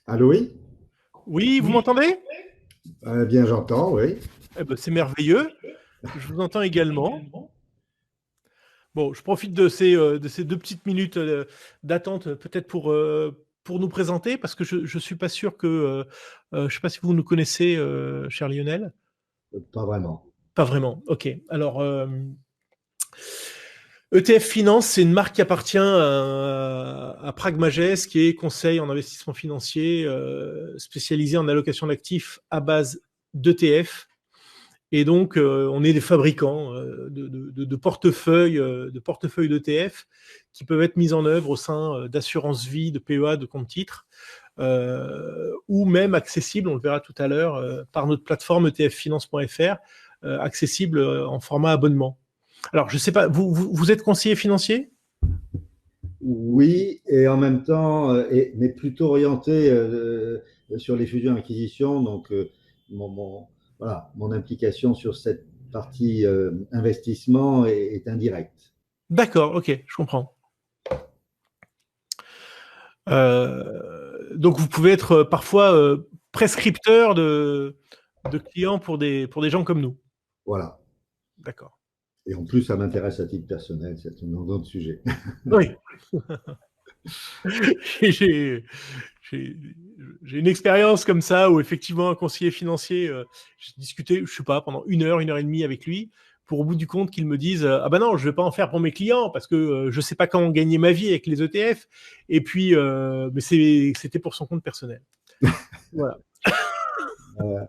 Allô, oui? Oui, vous m'entendez? Bien, j'entends, oui. Eh ben, c'est merveilleux. Je vous entends également. Bon, je profite de ces 2 petites minutes d'attente, peut-être pour nous présenter, parce que je ne suis pas sûr je ne sais pas si vous nous connaissez, cher Lionel. Pas vraiment. Pas vraiment. Ok. Alors, ETF Finance, c'est une marque qui appartient à Pragmagest, qui est conseil en investissement financier spécialisé en allocation d'actifs à base d'ETF. Et donc, on est des fabricants de portefeuilles, d'ETF qui peuvent être mis en œuvre au sein d'assurance vie, de PEA, de compte titres, ou même accessibles, on le verra tout à l'heure, par notre plateforme etffinance.fr, accessible en format abonnement. Alors, je ne sais pas, vous êtes conseiller financier? Oui, et en même temps, mais plutôt orienté sur les fusions-acquisitions. Donc, voilà, mon implication sur cette partie investissement est indirecte. D'accord, ok, je comprends. Donc, vous pouvez être parfois prescripteur de clients pour des gens comme nous. Voilà. D'accord. Et en plus, ça m'intéresse à titre personnel, c'est un autre sujet. Oui. j'ai j'ai- j'ai une expérience comme ça où effectivement un conseiller financier, j'ai discuté, je sais pas, pendant une heure et demie avec lui, pour au bout du compte qu'il me dise ah ben non, je vais pas en faire pour mes clients parce que je sais pas comment gagner ma vie avec les ETF. Et puis, mais c'était pour son compte personnel. Voilà. Euh,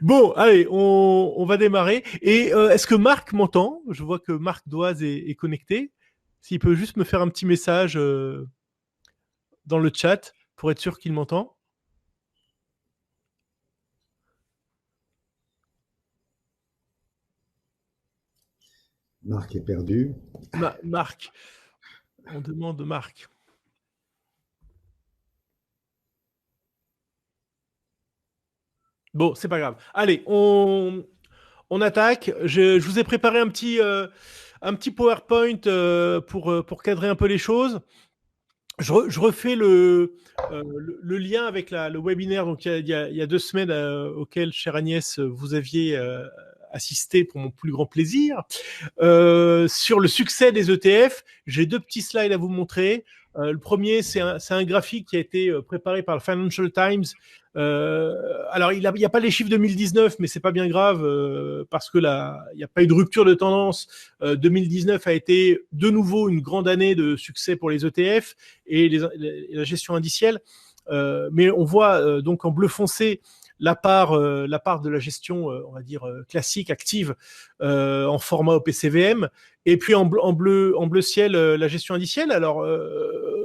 Bon, allez, on va démarrer. Et est-ce que Marc m'entend? Je vois que Marc Doise est connecté. S'il peut juste me faire un petit message dans le chat pour être sûr qu'il m'entend. Marc est perdu. Marc, on demande Marc. Bon, c'est pas grave. Allez, on attaque. Je vous ai préparé un petit PowerPoint pour cadrer un peu les choses. Je refais le lien avec le webinaire donc, il y a 2 semaines auquel, chère Agnès, vous aviez assisté pour mon plus grand plaisir. Sur le succès des ETF, j'ai 2 petits slides à vous montrer. Le premier, c'est un graphique qui a été préparé par le Financial Times. Alors, il n'y a pas les chiffres 2019, mais c'est pas bien grave parce que là, il n'y a pas eu de rupture de tendance. 2019 a été de nouveau une grande année de succès pour les ETF et la gestion indicielle. Mais on voit donc en bleu foncé la part de la gestion, on va dire, classique, active, en format OPCVM, et puis en bleu ciel, la gestion indicielle. Alors,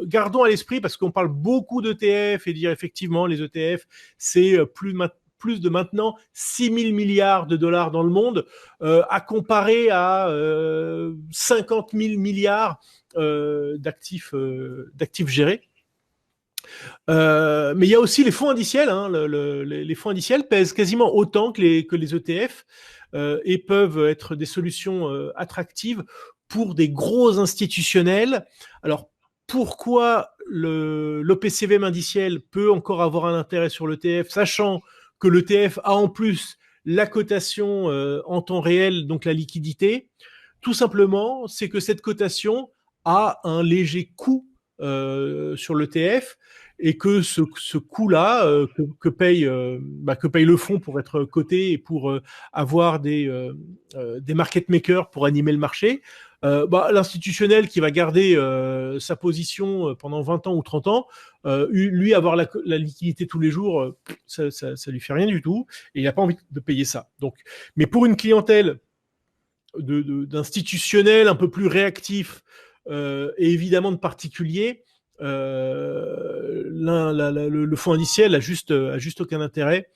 gardons à l'esprit, parce qu'on parle beaucoup d'ETF, et dire effectivement, les ETF, c'est plus de maintenant 6 000 milliards de dollars dans le monde, à comparer à 50 000 milliards d'actifs gérés. Mais il y a aussi les fonds indiciels. Hein. Les fonds indiciels pèsent quasiment autant que les ETF et peuvent être des solutions attractives pour des gros institutionnels. Alors, pourquoi l'OPCVM indiciel peut encore avoir un intérêt sur l'ETF, sachant que l'ETF a en plus la cotation en temps réel, donc la liquidité? Tout simplement, c'est que cette cotation a un léger coût sur l'ETF et que ce coût-là que paye le fonds pour être coté et pour avoir des market makers pour animer le marché, l'institutionnel qui va garder sa position pendant 20 ans ou 30 ans, lui avoir la liquidité tous les jours, ça lui fait rien du tout et il n'a pas envie de payer ça. Donc, mais pour une clientèle d'institutionnels un peu plus réactifs et évidemment de particuliers, le fonds indiciel a juste aucun intérêt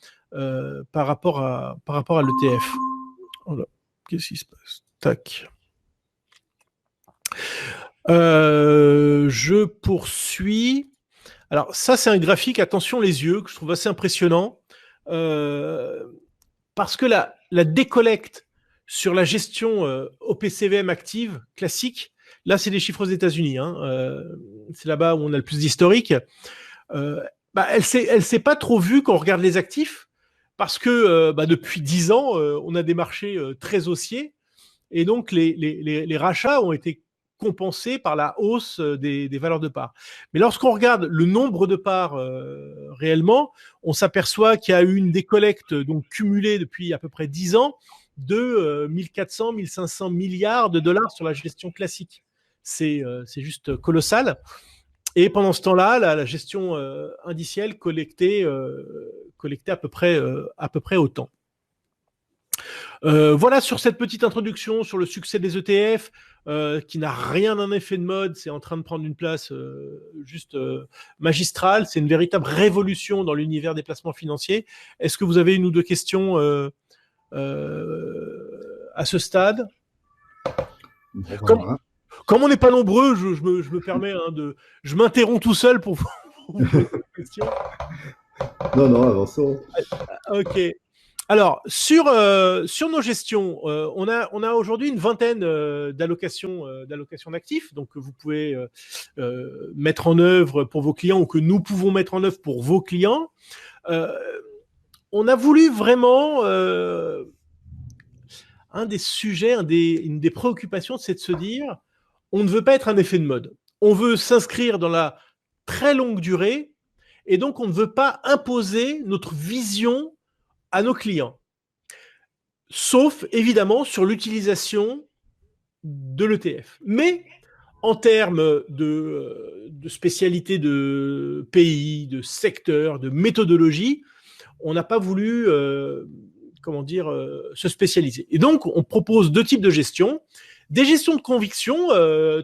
par rapport à l'ETF. Voilà. Qu'est-ce qui se passe? Tac. Je poursuis. Alors ça, c'est un graphique, attention les yeux, que je trouve assez impressionnant. Euh, Parce que la décollecte sur la gestion OPCVM active classique, là c'est des chiffres aux États-Unis, hein, c'est là-bas où on a le plus d'historique. Elle s'est pas trop vue quand on regarde les actifs, parce que depuis 10 ans, on a des marchés très haussiers, et donc les rachats ont été compensés par la hausse des valeurs de parts. Mais lorsqu'on regarde le nombre de parts réellement, on s'aperçoit qu'il y a eu une décollecte donc cumulée depuis à peu près 10 ans de 1400, 1500 milliards de dollars sur la gestion classique. C'est juste colossal. Et pendant ce temps-là, la gestion indicielle collectait à peu près autant. Voilà sur cette petite introduction sur le succès des ETF, qui n'a rien d'un effet de mode, c'est en train de prendre une place juste magistrale. C'est une véritable révolution dans l'univers des placements financiers. Est-ce que vous avez une ou deux questions à ce stade? Comme on n'est pas nombreux, je me permets je m'interromps tout seul pour vous poser des questions. Non, avançons. Ok. Alors, sur nos gestions, on a aujourd'hui une vingtaine d'allocations d'actifs, donc que vous pouvez mettre en œuvre pour vos clients ou que nous pouvons mettre en œuvre pour vos clients. On a voulu vraiment... un des sujets, une des préoccupations, c'est de se dire, on ne veut pas être un effet de mode. On veut s'inscrire dans la très longue durée, et donc on ne veut pas imposer notre vision à nos clients. Sauf, évidemment, sur l'utilisation de l'ETF. Mais en termes de spécialité de pays, de secteur, de méthodologie, on n'a pas voulu se spécialiser. Et donc, on propose deux types de gestion. Des gestions de conviction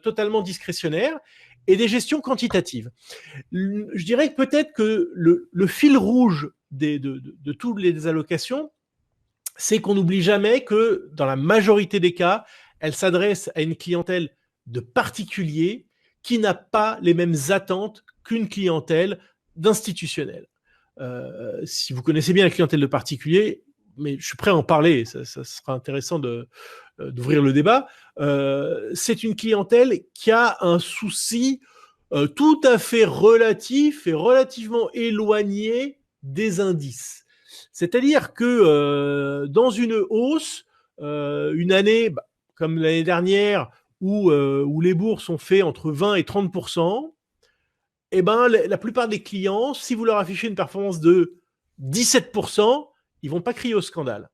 totalement discrétionnaires et des gestions quantitatives. Je dirais que peut-être que le fil rouge de toutes les allocations, c'est qu'on n'oublie jamais que dans la majorité des cas, elles s'adressent à une clientèle de particuliers qui n'a pas les mêmes attentes qu'une clientèle d'institutionnels. Si vous connaissez bien la clientèle de particuliers, mais je suis prêt à en parler, ça sera intéressant d'ouvrir le débat, c'est une clientèle qui a un souci tout à fait relatif et relativement éloigné des indices. C'est-à-dire que dans une hausse, une année comme l'année dernière, où les bourses ont fait entre 20 et 30%, eh ben, la plupart des clients, si vous leur affichez une performance de 17%, ils vont pas crier au scandale.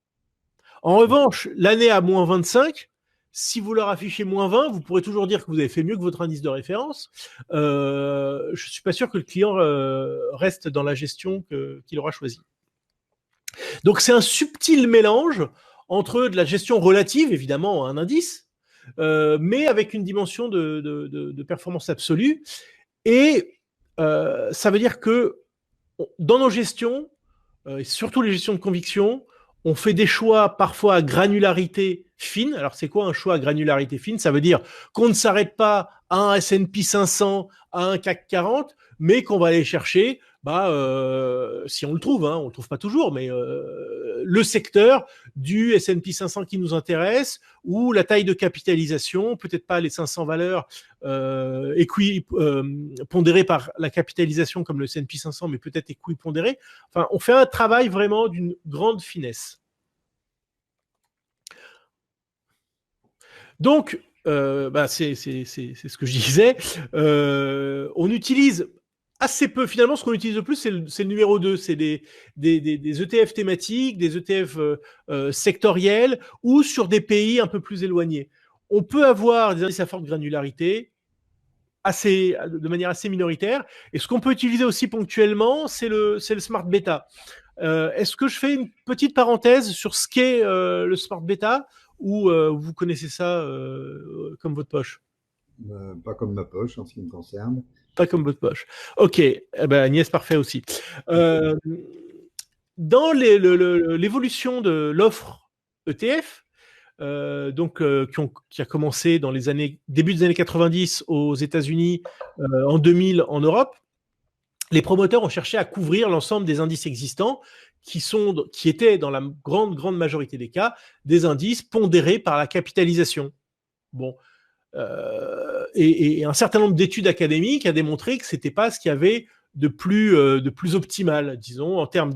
En revanche, l'année à moins 25, si vous leur affichez moins 20, vous pourrez toujours dire que vous avez fait mieux que votre indice de référence. Je suis pas sûr que le client reste dans la gestion qu'il aura choisie. Donc c'est un subtil mélange entre de la gestion relative, évidemment, un indice, mais avec une dimension de performance absolue. Et ça veut dire que dans nos gestions, et surtout les gestions de conviction, on fait des choix parfois à granularité fine. Alors, c'est quoi un choix à granularité fine? Ça veut dire qu'on ne s'arrête pas à un S&P 500, à un CAC 40, mais qu'on va aller chercher, si on le trouve, on le trouve pas toujours, mais le secteur du S&P 500 qui nous intéresse, ou la taille de capitalisation, peut-être pas les 500 valeurs pondérées par la capitalisation comme le S&P 500, mais peut-être équipondérées. Enfin, on fait un travail vraiment d'une grande finesse. Donc, c'est ce que je disais. On utilise assez peu. Finalement, ce qu'on utilise le plus, c'est le numéro 2. C'est des ETF thématiques, des ETF sectoriels ou sur des pays un peu plus éloignés. On peut avoir des indices à forte granularité de manière assez minoritaire. Et ce qu'on peut utiliser aussi ponctuellement, c'est le Smart Beta. Est-ce que je fais une petite parenthèse sur ce qu'est le Smart Beta, ou vous connaissez ça comme votre poche? Pas comme ma poche en ce qui me concerne. Pas comme votre poche. Ok, Agnès, parfait aussi. Dans l'évolution de l'offre ETF, qui a commencé dans début des années 90 aux États-Unis, en 2000 en Europe, les promoteurs ont cherché à couvrir l'ensemble des indices existants qui étaient dans la grande majorité des cas des indices pondérés par la capitalisation. Bon. Et un certain nombre d'études académiques a démontré que c'était pas ce qui avait de plus optimal, disons, en termes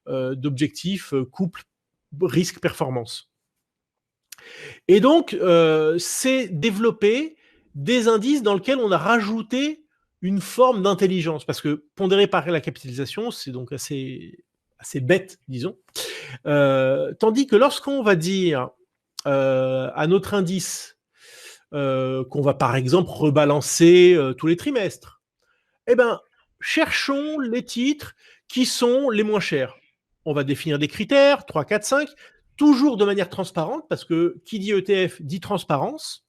d'objectifs couple risque-performance. Et donc, c'est développer des indices dans lesquels on a rajouté une forme d'intelligence, parce que pondérer par la capitalisation, c'est donc assez bête, disons. Tandis que lorsqu'on va dire à notre indice qu'on va par exemple rebalancer tous les trimestres, eh ben, cherchons les titres qui sont les moins chers. On va définir des critères, 3, 4, 5, toujours de manière transparente, parce que qui dit ETF dit transparence.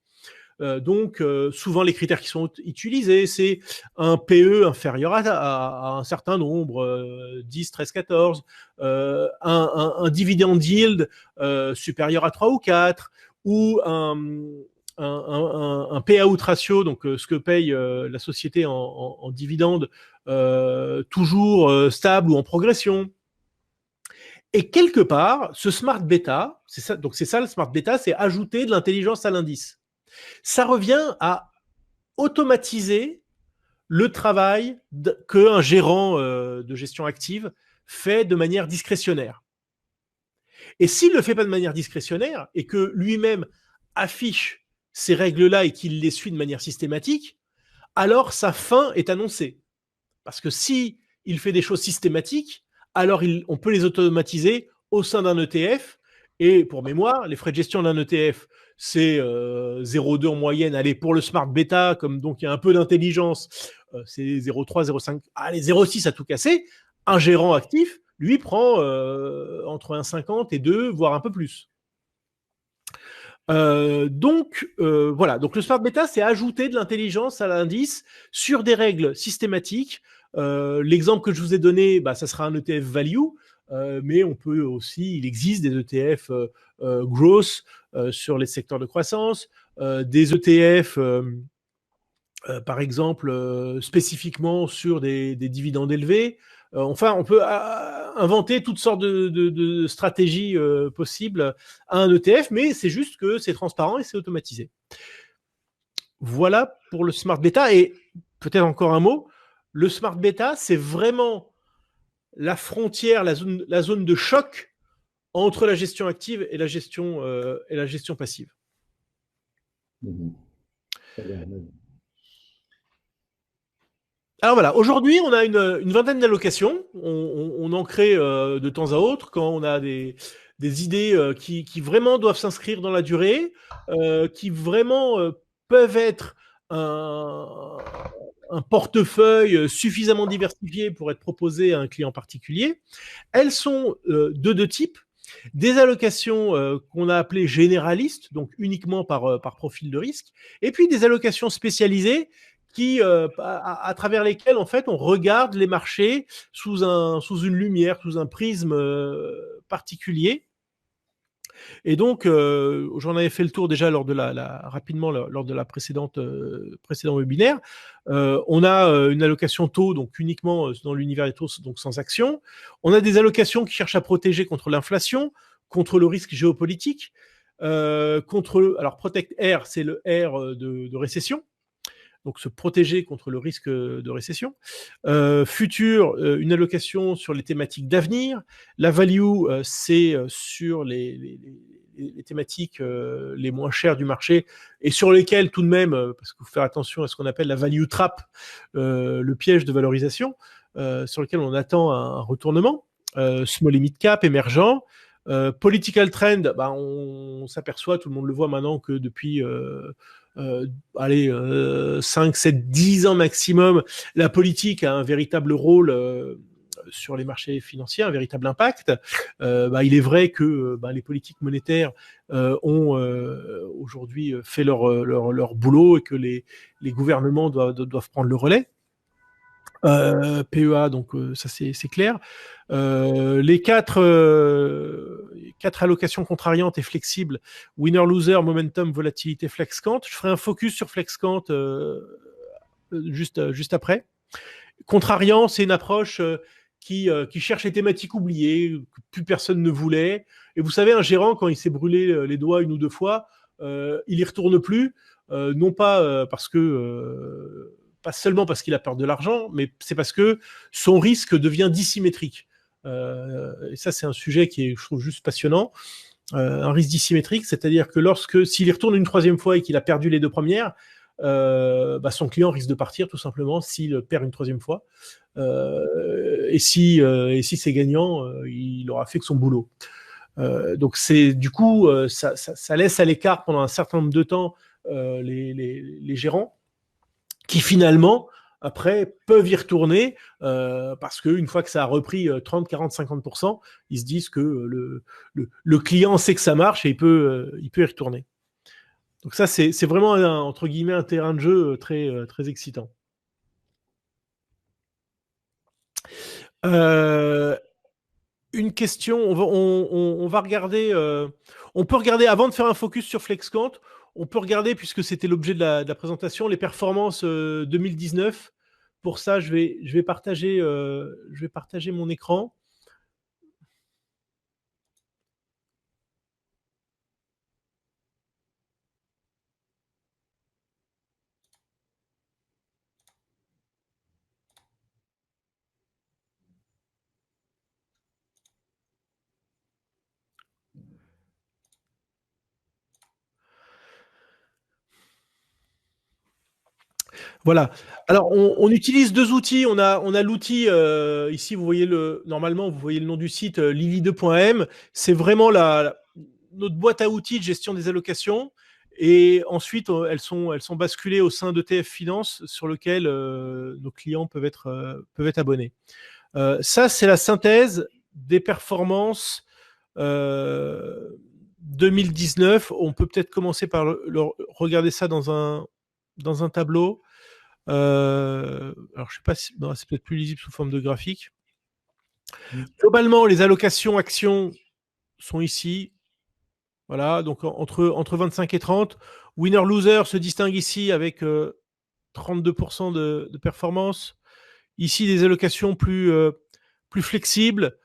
Donc, souvent, les critères qui sont utilisés, c'est un PE inférieur à un certain nombre, 10, 13, 14, un dividend yield supérieur à 3 ou 4, ou un payout ratio, donc ce que paye la société en dividende, toujours stable ou en progression. Et quelque part, ce smart beta, donc c'est ça le smart beta, c'est ajouter de l'intelligence à l'indice. Ça revient à automatiser le travail qu'un gérant de gestion active fait de manière discrétionnaire. Et s'il ne le fait pas de manière discrétionnaire et que lui-même affiche ces règles-là et qu'il les suit de manière systématique, alors sa fin est annoncée. Parce que si il fait des choses systématiques, alors on peut les automatiser au sein d'un ETF. Et pour mémoire, les frais de gestion d'un ETF, c'est 0,2 en moyenne. Allez, pour le smart beta, comme donc il y a un peu d'intelligence, c'est 0,3, 0,5, allez, 0,6 à tout casser. Un gérant actif, lui, prend entre 1,50 et 2, voire un peu plus. Donc voilà, donc le smart beta, c'est ajouter de l'intelligence à l'indice sur des règles systématiques. L'exemple que je vous ai donné, bah, ça sera un ETF value, mais on peut aussi, il existe des ETF growth sur les secteurs de croissance, des ETF par exemple spécifiquement sur des dividendes élevés. Enfin, on peut inventer toutes sortes de stratégies possibles à un ETF, mais c'est juste que c'est transparent et c'est automatisé. Voilà pour le smart beta. Et peut-être encore un mot, le smart beta, c'est vraiment la frontière, la zone de choc entre la gestion active et la gestion passive. Très bien. Alors voilà, aujourd'hui, on a une vingtaine d'allocations. On en crée de temps à autre quand on a des idées qui vraiment doivent s'inscrire dans la durée, qui vraiment peuvent être un portefeuille suffisamment diversifié pour être proposé à un client particulier. Elles sont de deux types. Des allocations qu'on a appelées généralistes, donc uniquement par profil de risque, et puis des allocations spécialisées qui, à travers lesquelles en fait on regarde les marchés sous une lumière, sous un prisme particulier. Et donc, j'en avais fait le tour déjà rapidement lors de la précédent webinaire. On a une allocation taux, donc uniquement dans l'univers des taux, donc sans action. On a des allocations qui cherchent à protéger contre l'inflation, contre le risque géopolitique, alors Protect R, c'est le R de récession. Donc se protéger contre le risque de récession. Futur, une allocation sur les thématiques d'avenir. La value, c'est sur les thématiques les moins chères du marché et sur lesquelles tout de même, parce qu'il faut faire attention à ce qu'on appelle la value trap, le piège de valorisation, sur lequel on attend un retournement. Small et mid cap, émergent. Political trend, bah, on s'aperçoit, tout le monde le voit maintenant, que depuis 5, 7, 10 ans maximum, la politique a un véritable rôle sur les marchés financiers, un véritable impact. Il est vrai que les politiques monétaires ont aujourd'hui fait leur boulot et que les gouvernements doivent prendre le relais. PEA, donc ça c'est clair. Les quatre allocations contrariantes et flexibles, winner, loser, momentum, volatilité, flexcant. Je ferai un focus sur flexcant juste après. Contrariant, c'est une approche qui cherche les thématiques oubliées, que plus personne ne voulait. Et vous savez, un gérant, quand il s'est brûlé les doigts une ou deux fois, il y retourne plus, non pas parce que pas seulement parce qu'il a peur de l'argent, mais c'est parce que son risque devient dissymétrique. Et ça, c'est un sujet qui est, je trouve, juste passionnant. Un risque dissymétrique, c'est-à-dire que s'il y retourne une troisième fois et qu'il a perdu les deux premières, son client risque de partir tout simplement s'il perd une troisième fois. Et si c'est gagnant, il aura fait que son boulot. Donc c'est du coup ça laisse à l'écart pendant un certain nombre de temps les gérants qui finalement après peuvent y retourner parce qu'une fois que ça a repris 30, 40, 50%, ils se disent que le client sait que ça marche et il peut y retourner. Donc ça c'est vraiment entre guillemets un terrain de jeu très, très excitant. Une question, on va regarder, on peut regarder, avant de faire un focus sur FlexQuant, on peut regarder, puisque c'était l'objet de la présentation, les performances 2019. Pour ça, je vais partager mon écran. Voilà. Alors, on utilise deux outils. On a l'outil ici. Normalement, vous voyez le nom du site lily2.m. C'est vraiment notre boîte à outils de gestion des allocations. Et ensuite, elles sont basculées au sein d'ETF Finance, sur lequel nos clients peuvent être abonnés. Ça, c'est la synthèse des performances 2019. On peut peut-être commencer par regarder ça dans un tableau. Alors, je sais pas si c'est peut-être plus lisible sous forme de graphique. Globalement, les allocations actions sont ici. Voilà, donc entre 25 et 30. Winner-loser se distingue ici avec 32% de performance. Ici, des allocations plus flexibles,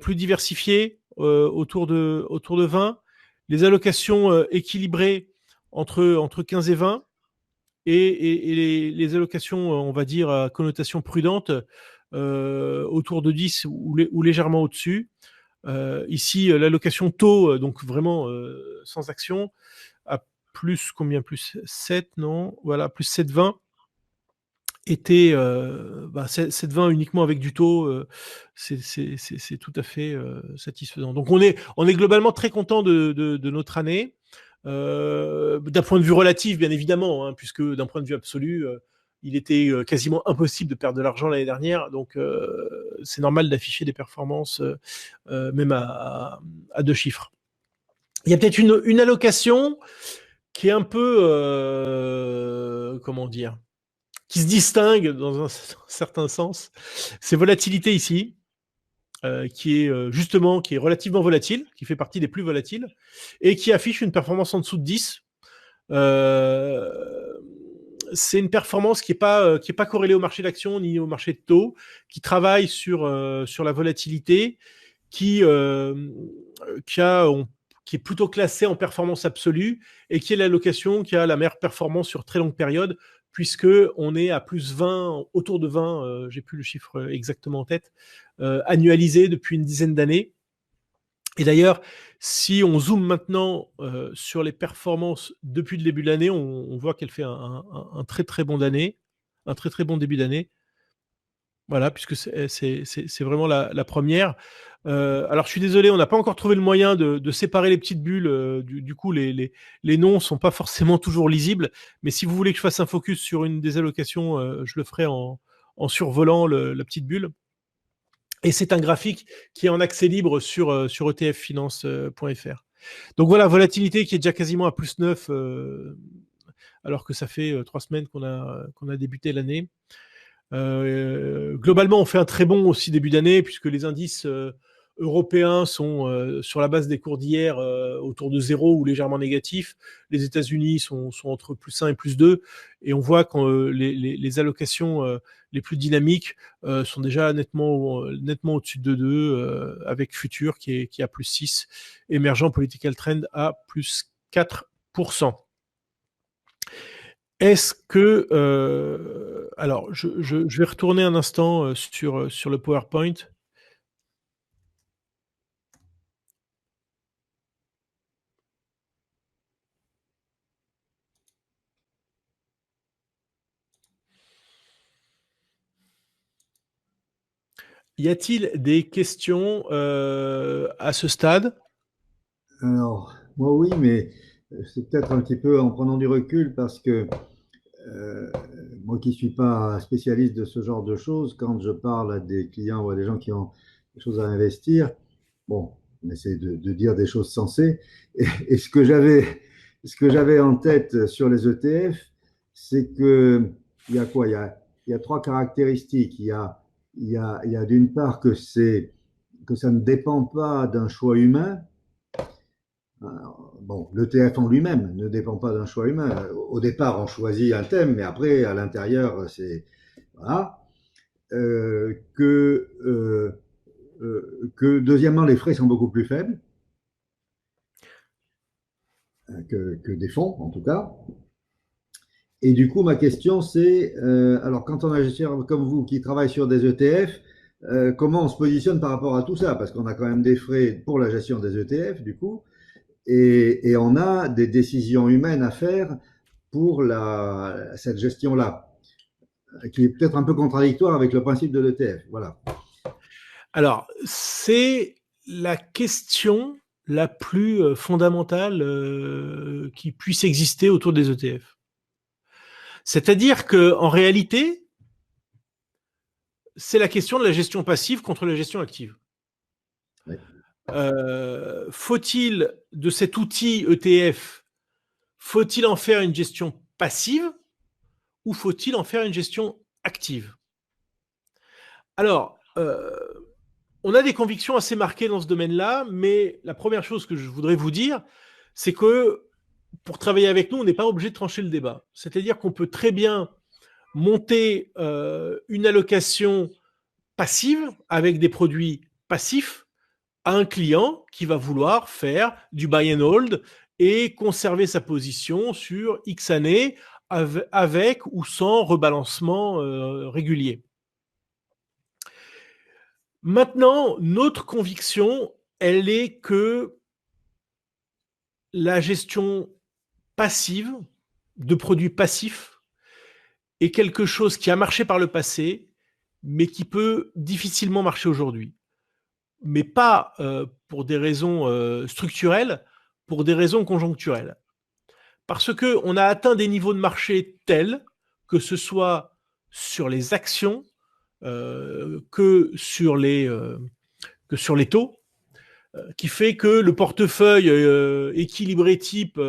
plus diversifiées, autour de 20. Les allocations équilibrées entre 15 et 20. Et les allocations, on va dire, à connotation prudente, autour de 10 ou légèrement au-dessus. Ici, l'allocation taux, donc vraiment sans action, à plus combien? Plus 7, non? Voilà, plus 7,20 était 7,20 uniquement avec du taux, c'est tout à fait satisfaisant. Donc on est globalement très content de notre année. D'un point de vue relatif, bien évidemment, hein, puisque d'un point de vue absolu, il était quasiment impossible de perdre de l'argent l'année dernière. Donc c'est normal d'afficher des performances même à deux chiffres. Il y a peut-être une allocation qui est un peu, comment dire, qui se distingue dans un certain sens. C'est Volatilité ici, qui est relativement volatile, qui fait partie des plus volatiles, et qui affiche une performance en dessous de 10. C'est une performance qui est pas corrélée au marché d'action ni au marché de taux, qui travaille sur la volatilité, qui est plutôt classée en performance absolue et qui est l'allocation qui a la meilleure performance sur très longue période, puisque on est à plus 20, autour de 20, j'ai plus le chiffre exactement en tête, annualisé depuis une dizaine d'années. Et d'ailleurs, si on zoome maintenant sur les performances depuis le début de l'année, on voit qu'elle fait un très très bon début d'année. Voilà, puisque c'est vraiment la première. Alors, je suis désolé, on n'a pas encore trouvé le moyen de séparer les petites bulles. Du coup, les noms sont pas forcément toujours lisibles. Mais si vous voulez que je fasse un focus sur une des allocations, je le ferai en survolant la petite bulle. Et c'est un graphique qui est en accès libre sur etffinance.fr. Donc voilà, volatilité qui est déjà quasiment à plus 9, alors que ça fait 3 semaines qu'on a débuté l'année. Globalement, on fait un très bon aussi début d'année, puisque les indices européens sont sur la base des cours d'hier autour de 0 ou légèrement négatifs. Les États-Unis sont entre plus 1 et plus 2. Et on voit que les allocations les plus dynamiques sont déjà nettement au-dessus de 2, avec Futur qui est à plus 6, Émergent Political Trend à plus 4%. Est-ce que... alors, je vais retourner un instant sur le PowerPoint. Y a-t-il des questions à ce stade? Alors, moi oui, mais c'est peut-être un petit peu en prenant du recul parce que euh, moi qui ne suis pas un spécialiste de ce genre de choses, quand je parle à des clients ou à des gens qui ont des choses à investir, bon, on essaie de dire des choses sensées. Et ce que j'avais en tête sur les ETF, c'est que il y a quoi? Il y a trois caractéristiques. Il y a d'une part que ça ne dépend pas d'un choix humain. Bon, l'ETF en lui-même ne dépend pas d'un choix humain. Au départ, on choisit un thème, mais après, à l'intérieur, c'est voilà. Euh, que, euh, que deuxièmement, les frais sont beaucoup plus faibles que des fonds, en tout cas. Et du coup, ma question, c'est, alors quand on a un gestionnaire comme vous qui travaille sur des ETF, comment on se positionne par rapport à tout ça? Parce qu'on a quand même des frais pour la gestion des ETF, du coup, et on a des décisions humaines à faire pour cette gestion-là, qui est peut-être un peu contradictoire avec le principe de l'ETF. Voilà. Alors, c'est la question la plus fondamentale qui puisse exister autour des ETF. C'est-à-dire que, en réalité, c'est la question de la gestion passive contre la gestion active. Oui. Faut-il, de cet outil ETF, faut-il en faire une gestion passive ou faut-il en faire une gestion active? Alors, on a des convictions assez marquées dans ce domaine-là, mais la première chose que je voudrais vous dire, c'est que pour travailler avec nous, on n'est pas obligé de trancher le débat. C'est-à-dire qu'on peut très bien monter une allocation passive avec des produits passifs à un client qui va vouloir faire du buy and hold et conserver sa position sur X années avec ou sans rebalancement régulier. Maintenant, notre conviction, elle est que la gestion passive de produits passifs est quelque chose qui a marché par le passé, mais qui peut difficilement marcher aujourd'hui. Mais pas pour des raisons structurelles, pour des raisons conjoncturelles. Parce qu'on a atteint des niveaux de marché tels que ce soit sur les actions, que sur les taux, qui fait que le portefeuille équilibré type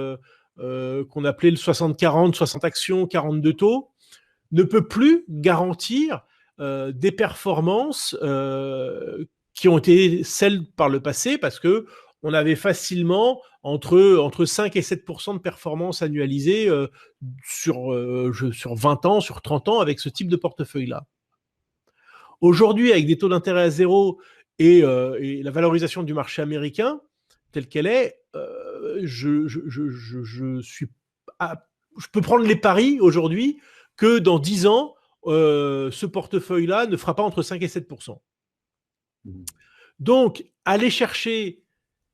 qu'on appelait le 60-40, 60 actions, 42 taux, ne peut plus garantir des performances qui ont été celles par le passé parce que on avait facilement entre 5 et 7% de performance annualisée sur 20 ans, sur 30 ans avec ce type de portefeuille-là. Aujourd'hui, avec des taux d'intérêt à zéro et la valorisation du marché américain telle qu'elle est, je peux prendre les paris aujourd'hui que dans 10 ans, ce portefeuille-là ne fera pas entre 5 et 7%. Donc, aller chercher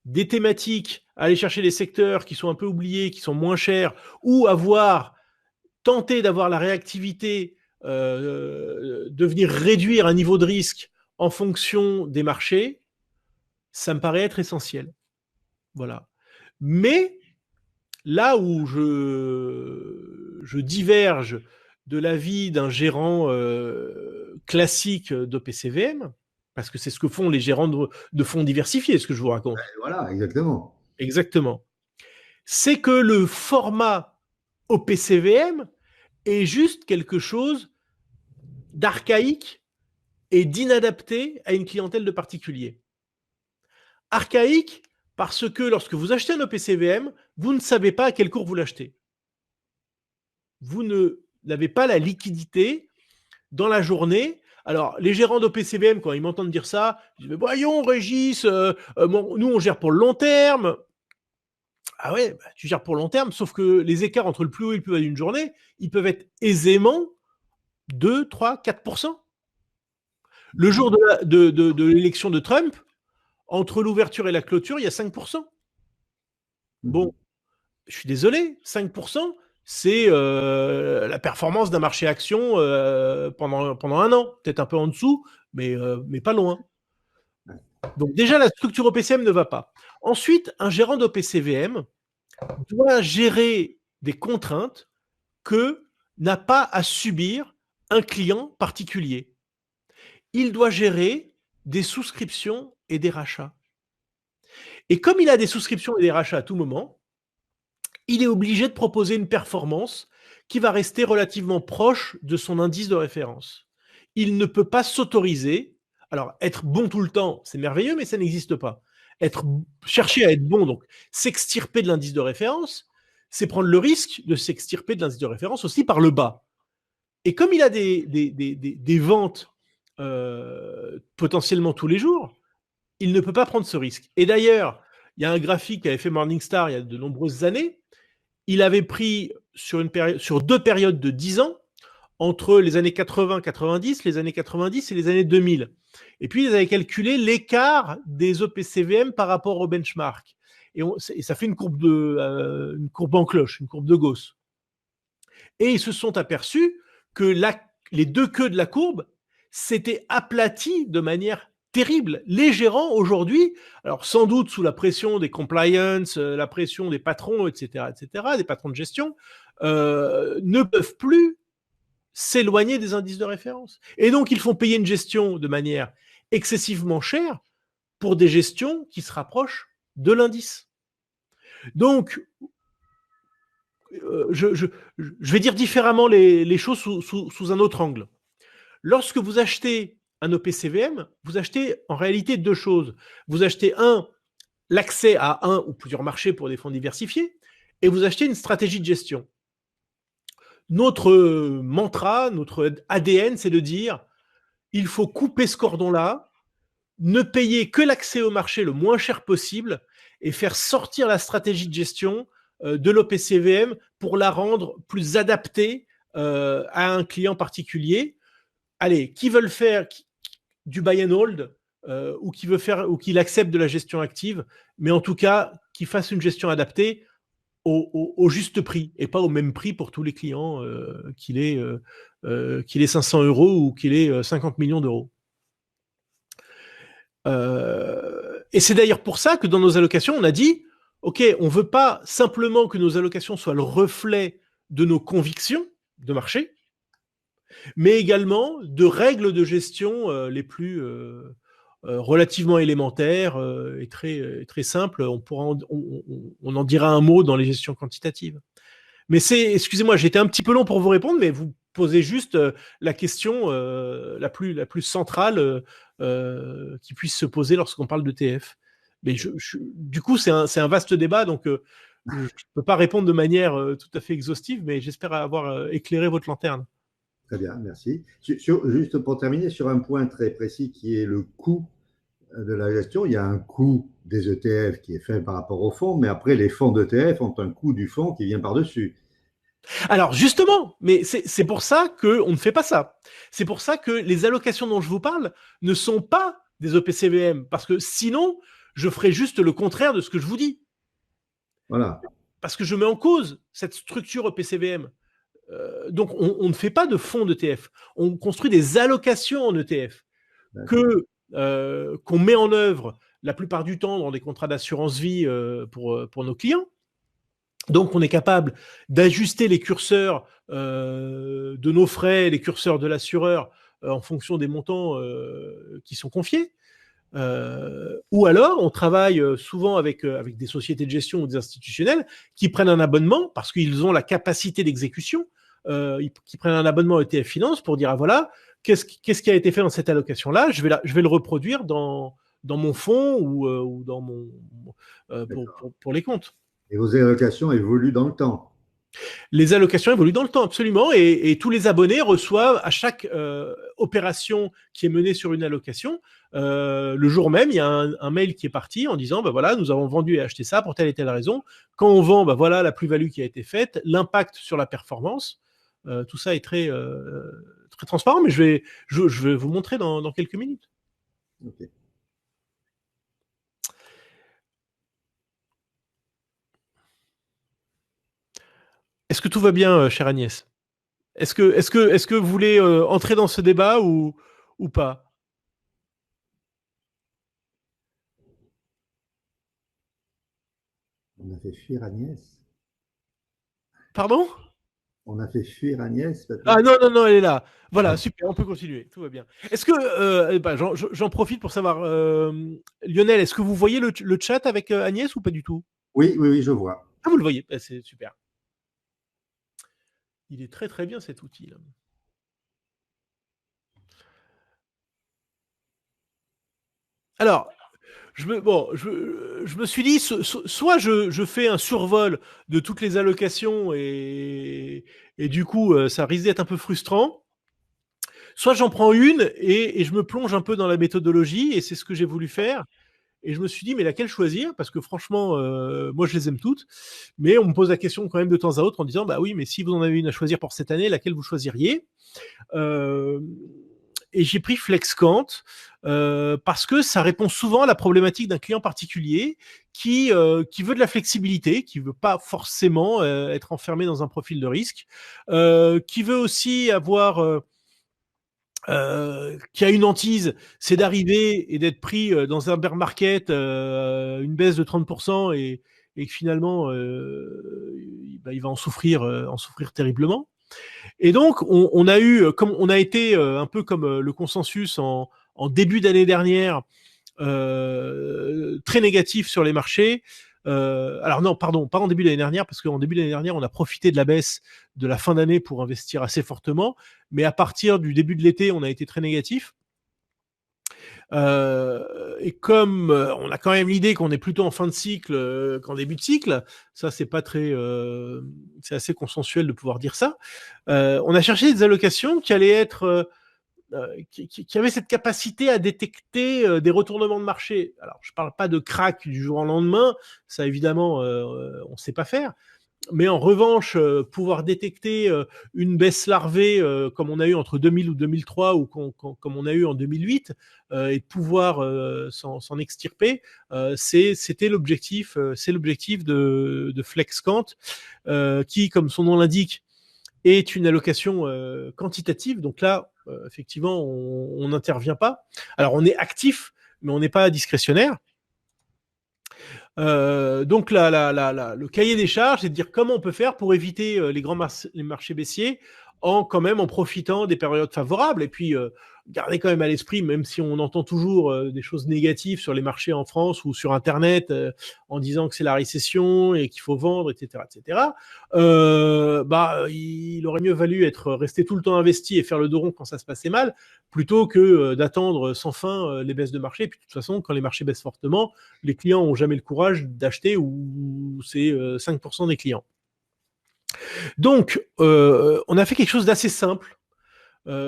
des thématiques, aller chercher des secteurs qui sont un peu oubliés, qui sont moins chers, ou tenter d'avoir la réactivité de venir réduire un niveau de risque en fonction des marchés, ça me paraît être essentiel. Voilà. Mais là où je diverge de l'avis d'un gérant classique d'OPCVM, parce que c'est ce que font les gérants de fonds diversifiés, ce que je vous raconte. Voilà, exactement. Exactement. C'est que le format OPCVM est juste quelque chose d'archaïque et d'inadapté à une clientèle de particuliers. Archaïque parce que lorsque vous achetez un OPCVM, vous ne savez pas à quel cours vous l'achetez. Vous n'avez pas la liquidité dans la journée. Alors, les gérants d'OPCVM, quand ils m'entendent dire ça, ils disent, mais voyons, Régis, nous, on gère pour le long terme. Ah ouais, bah, tu gères pour long terme, sauf que les écarts entre le plus haut et le plus bas d'une journée, ils peuvent être aisément 2, 3, 4%. Le jour de l'élection de Trump, entre l'ouverture et la clôture, il y a 5%. Bon, je suis désolé, 5%, c'est la performance d'un marché action pendant un an. Peut-être un peu en dessous, mais pas loin. Donc déjà, la structure OPCM ne va pas. Ensuite, un gérant d'OPCVM doit gérer des contraintes que n'a pas à subir un client particulier. Il doit gérer des souscriptions et des rachats. Et comme il a des souscriptions et des rachats à tout moment, il est obligé de proposer une performance qui va rester relativement proche de son indice de référence. Il ne peut pas s'autoriser. Alors, être bon tout le temps, c'est merveilleux, mais ça n'existe pas. Chercher à être bon, donc s'extirper de l'indice de référence, c'est prendre le risque de s'extirper de l'indice de référence aussi par le bas. Et comme il a des ventes potentiellement tous les jours, il ne peut pas prendre ce risque. Et d'ailleurs, il y a un graphique qu'avait fait Morningstar il y a de nombreuses années. Il avait pris sur 2 périodes de 10 ans, entre les années 80-90, les années 90 et les années 2000. Et puis, ils avaient calculé l'écart des OPCVM par rapport au benchmark. Et ça fait une courbe en cloche, une courbe de Gauss. Et ils se sont aperçus que les deux queues de la courbe s'étaient aplaties de manière terrible. Les gérants aujourd'hui, alors sans doute sous la pression des compliance, la pression des patrons, etc., des patrons de gestion, ne peuvent plus s'éloigner des indices de référence. Et donc, ils font payer une gestion de manière excessivement chère pour des gestions qui se rapprochent de l'indice. Donc, je vais dire différemment les choses sous un autre angle. Lorsque vous achetez un OPCVM, vous achetez en réalité deux choses. Vous achetez l'accès à un ou plusieurs marchés pour des fonds diversifiés, et vous achetez une stratégie de gestion. Notre mantra, notre ADN, c'est de dire il faut couper ce cordon-là, ne payer que l'accès au marché le moins cher possible et faire sortir la stratégie de gestion de l'OPCVM pour la rendre plus adaptée à un client particulier. Allez, qui veulent faire du buy and hold ou qui accepte de la gestion active, mais en tout cas, qui fasse une gestion adaptée au juste prix et pas au même prix pour tous les clients, qu'il ait 500 euros ou qu'il ait 50 millions d'euros. Et c'est d'ailleurs pour ça que dans nos allocations, on a dit, OK, on ne veut pas simplement que nos allocations soient le reflet de nos convictions de marché, mais également de règles de gestion les plus relativement élémentaires et très simples. On en dira un mot dans les gestions quantitatives. Mais excusez-moi, j'ai été un petit peu long pour vous répondre, mais vous posez juste la question la plus centrale qui puisse se poser lorsqu'on parle d'ETF. Mais du coup, c'est un vaste débat, donc je ne peux pas répondre de manière tout à fait exhaustive, mais j'espère avoir éclairé votre lanterne. Très bien, merci. Juste pour terminer, sur un point très précis qui est le coût de la gestion, il y a un coût des ETF qui est fait par rapport au fonds, mais après, les fonds d'ETF ont un coût du fonds qui vient par-dessus. Alors justement, mais c'est pour ça qu'on ne fait pas ça. C'est pour ça que les allocations dont je vous parle ne sont pas des OPCVM, parce que sinon, je ferais juste le contraire de ce que je vous dis. Voilà. Parce que je mets en cause cette structure OPCVM. Donc, on ne fait pas de fonds d'ETF. On construit des allocations en ETF qu'on met en œuvre la plupart du temps dans des contrats d'assurance vie pour nos clients. Donc, on est capable d'ajuster les curseurs de nos frais, les curseurs de l'assureur en fonction des montants qui sont confiés. Ou alors, on travaille souvent avec des sociétés de gestion ou des institutionnels qui prennent un abonnement parce qu'ils ont la capacité d'exécution, qui prennent un abonnement ETF Finance pour dire, ah voilà, qu'est-ce qui a été fait dans cette allocation-là, je vais le reproduire dans mon fonds ou dans pour les comptes. Et vos allocations évoluent dans le temps. Les allocations évoluent dans le temps, absolument, et tous les abonnés reçoivent à chaque opération qui est menée sur une allocation, le jour même, il y a un mail qui est parti en disant, bah voilà, nous avons vendu et acheté ça pour telle et telle raison. Quand on vend, bah voilà la plus-value qui a été faite, l'impact sur la performance. Tout ça est très transparent, mais je vais vous montrer dans quelques minutes. Ok. Est-ce que tout va bien, chère Agnès? Est-ce que vous voulez entrer dans ce débat ou pas? On a fait fuir Agnès. Pardon? On a fait fuir Agnès, Ah Patrick. non, non, non, elle est là. Voilà, super, on peut continuer, tout va bien. Est-ce que, bah, j'en profite pour savoir, Lionel, est-ce que vous voyez le chat avec Agnès ou pas du tout? Oui, oui, oui, je vois. Ah, vous le voyez, bah, c'est super. Il est très très bien cet outil là. Alors, je me suis dit, soit je fais un survol de toutes les allocations et du coup, ça risque d'être un peu frustrant. Soit j'en prends une et je me plonge un peu dans la méthodologie et c'est ce que j'ai voulu faire. Et je me suis dit, mais laquelle choisir? Parce que franchement, moi, je les aime toutes. Mais on me pose la question quand même de temps à autre en disant, bah oui, mais si vous en avez une à choisir pour cette année, laquelle vous choisiriez? euh, et j'ai pris FlexCant parce que ça répond souvent à la problématique d'un client particulier qui veut de la flexibilité, qui veut pas forcément être enfermé dans un profil de risque, qui veut aussi avoir qui a une hantise, c'est d'arriver et d'être pris dans un bear market, une baisse de 30% et que finalement, bah, il va en souffrir terriblement. Et donc, on a eu, comme on a été un peu comme le consensus en début d'année dernière, très négatif sur les marchés. Alors non, pardon, pas en début d'année dernière, parce qu'en début d'année dernière, on a profité de la baisse de la fin d'année pour investir assez fortement, mais à partir du début de l'été, on a été très négatif. Et comme on a quand même l'idée qu'on est plutôt en fin de cycle qu'en début de cycle, ça c'est pas très, c'est assez consensuel de pouvoir dire ça. On a cherché des allocations qui allaient être qui avait cette capacité à détecter des retournements de marché. Alors, je ne parle pas de crack du jour au lendemain, ça évidemment, on ne sait pas faire. Mais en revanche, pouvoir détecter une baisse larvée comme on a eu entre 2000 ou 2003 ou comme on a eu en 2008 et de pouvoir s'en extirper, c'était l'objectif, c'est l'objectif de FlexCant qui, comme son nom l'indique, est une allocation quantitative. Donc là, effectivement, on n'intervient pas. Alors, on est actif, mais on n'est pas discrétionnaire. Donc, le cahier des charges, c'est de dire comment on peut faire pour éviter les marchés baissiers en quand même en profitant des périodes favorables. Et puis, garder quand même à l'esprit, même si on entend toujours des choses négatives sur les marchés en France ou sur Internet en disant que c'est la récession et qu'il faut vendre, etc., etc. Bah, il aurait mieux valu être resté tout le temps investi et faire le dos rond quand ça se passait mal, plutôt que d'attendre sans fin les baisses de marché. Et puis de toute façon, quand les marchés baissent fortement, les clients n'ont jamais le courage d'acheter ou c'est 5% des clients. Donc, on a fait quelque chose d'assez simple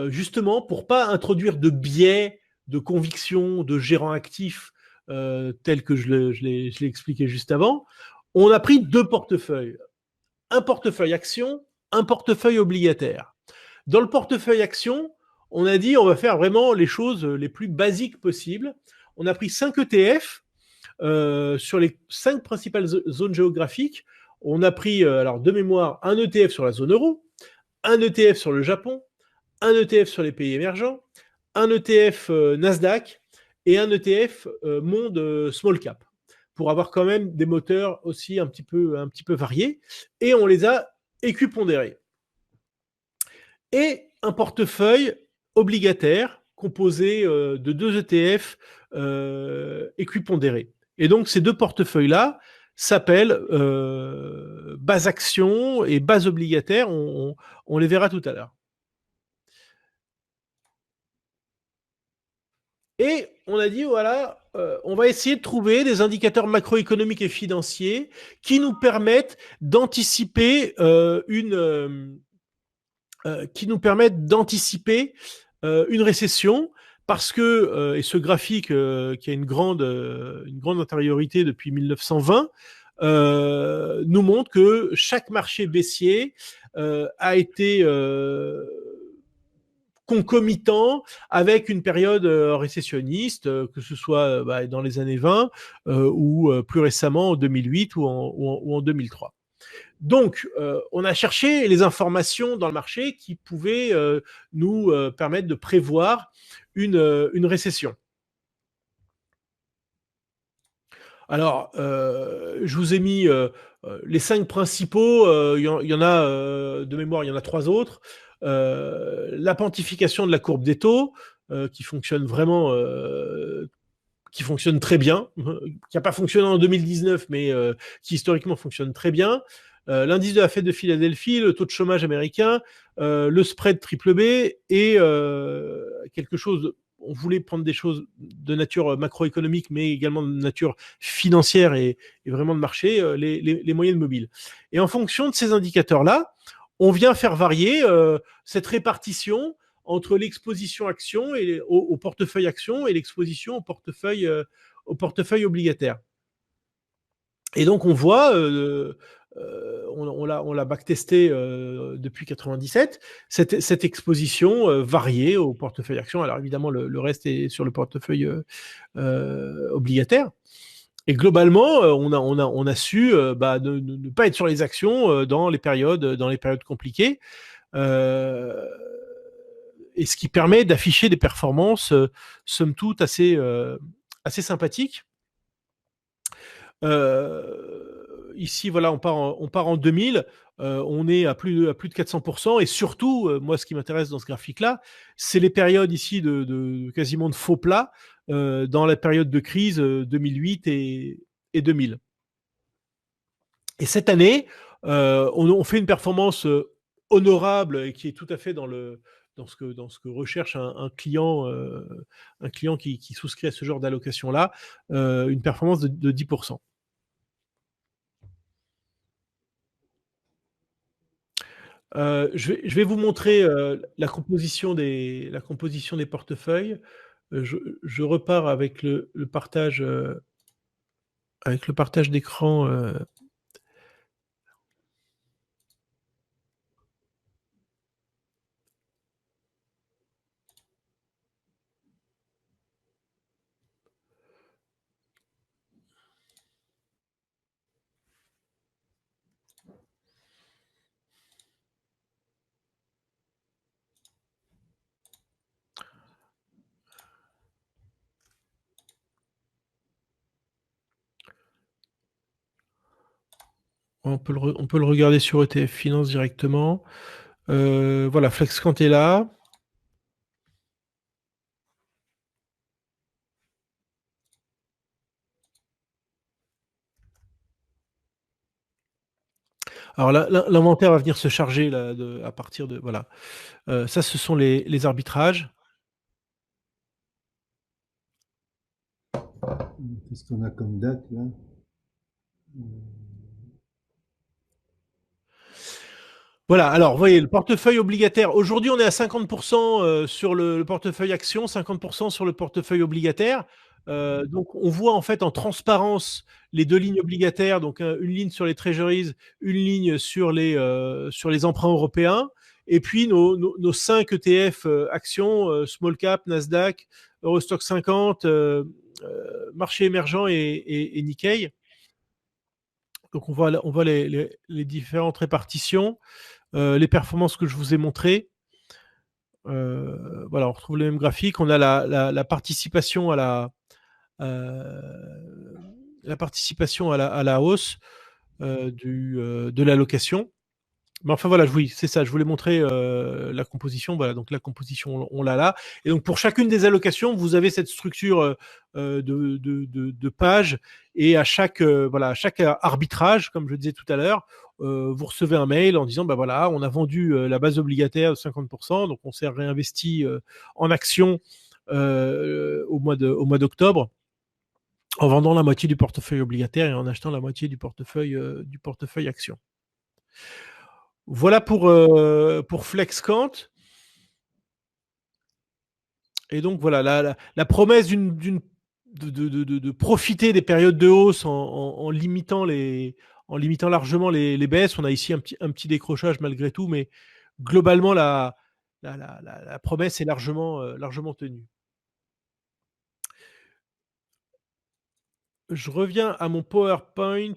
justement pour pas introduire de biais de conviction de gérant actif tel que je l'ai expliqué juste avant. On a pris deux portefeuilles. Un portefeuille action, un portefeuille obligataire. Dans le portefeuille action, on a dit on va faire vraiment les choses les plus basiques possibles. On a pris 5 ETF sur les 5 principales zones géographiques. On a pris, alors de mémoire, un ETF sur la zone euro, un ETF sur le Japon, un ETF sur les pays émergents, un ETF Nasdaq et un ETF monde small cap pour avoir quand même des moteurs aussi un petit peu variés. Et on les a équipondérés. Et un portefeuille obligataire composé de deux ETF équipondérés. Et donc ces deux portefeuilles-là s'appellent base action et base obligataire. On les verra tout à l'heure. Et on a dit, voilà, on va essayer de trouver des indicateurs macroéconomiques et financiers qui nous permettent d'anticiper une récession, parce que, et ce graphique qui a une grande antériorité depuis 1920, nous montre que chaque marché baissier a été concomitant avec une période récessionniste, que ce soit dans les années 20 ou plus récemment en 2008 ou en 2003. Donc, on a cherché les informations dans le marché qui pouvaient nous permettre de prévoir une récession. Alors, je vous ai mis les 5 principaux. Il y en a de mémoire, il y en a 3 autres. La quantification de la courbe des taux, qui fonctionne vraiment, qui fonctionne très bien, qui n'a pas fonctionné en 2019, mais qui historiquement fonctionne très bien. L'indice de la Fed de Philadelphie, le taux de chômage américain, le spread triple B et quelque chose. On voulait prendre des choses de nature macroéconomique, mais également de nature financière et vraiment de marché, les moyennes mobiles. Et en fonction de ces indicateurs-là, on vient faire varier cette répartition entre l'exposition action et au portefeuille action et l'exposition au portefeuille obligataire. Et donc on voit, on l'a backtesté depuis 97, cette exposition variée au portefeuille action. Alors évidemment, le reste est sur le portefeuille obligataire. Et globalement, on a su ne pas être sur les actions dans les périodes compliquées. Et ce qui permet d'afficher des performances, somme toute, assez sympathiques. Ici, voilà, on part en 2000, on est à plus de 400%, et surtout, moi, ce qui m'intéresse dans ce graphique-là, c'est les périodes ici de quasiment de faux plats dans la période de crise 2008 et 2000. Et cette année, on fait une performance honorable et qui est tout à fait dans ce que recherche un client qui souscrit à ce genre d'allocation-là, une performance de 10%. Je vais vous montrer la composition des portefeuilles. Je repars avec le partage d'écran. On peut le regarder sur ETF Finance directement. Voilà, FlexCant est là. Alors l'inventaire va venir se charger là, à partir de... Voilà. Ça, ce sont les arbitrages. Qu'est-ce qu'on a comme date là? Voilà, alors vous voyez, le portefeuille obligataire, aujourd'hui on est à 50% sur le portefeuille action, 50% sur le portefeuille obligataire. Donc on voit en fait en transparence les deux lignes obligataires, donc une ligne sur les treasuries, une ligne sur les emprunts européens, et puis nos 5 ETF actions, small cap, Nasdaq, Eurostock 50, marché émergent et Nikkei. Donc on voit les différentes répartitions. Les performances que je vous ai montrées. Voilà, on retrouve le même graphique. On a la participation à la hausse de l'allocation. Mais enfin voilà, oui, c'est ça. Je voulais montrer la composition. Voilà, donc la composition, on l'a là. Et donc pour chacune des allocations, vous avez cette structure de pages. Et à chaque arbitrage, comme je disais tout à l'heure, vous recevez un mail en disant voilà, on a vendu la base obligataire de 50%, donc on s'est réinvesti en actions au mois d'octobre, en vendant la moitié du portefeuille obligataire et en achetant la moitié du portefeuille action. Voilà pour FlexCant. Et donc voilà, la promesse de profiter des périodes de hausse en limitant largement les baisses. On a ici un petit décrochage malgré tout, mais globalement, la promesse est largement tenue. Je reviens à mon PowerPoint.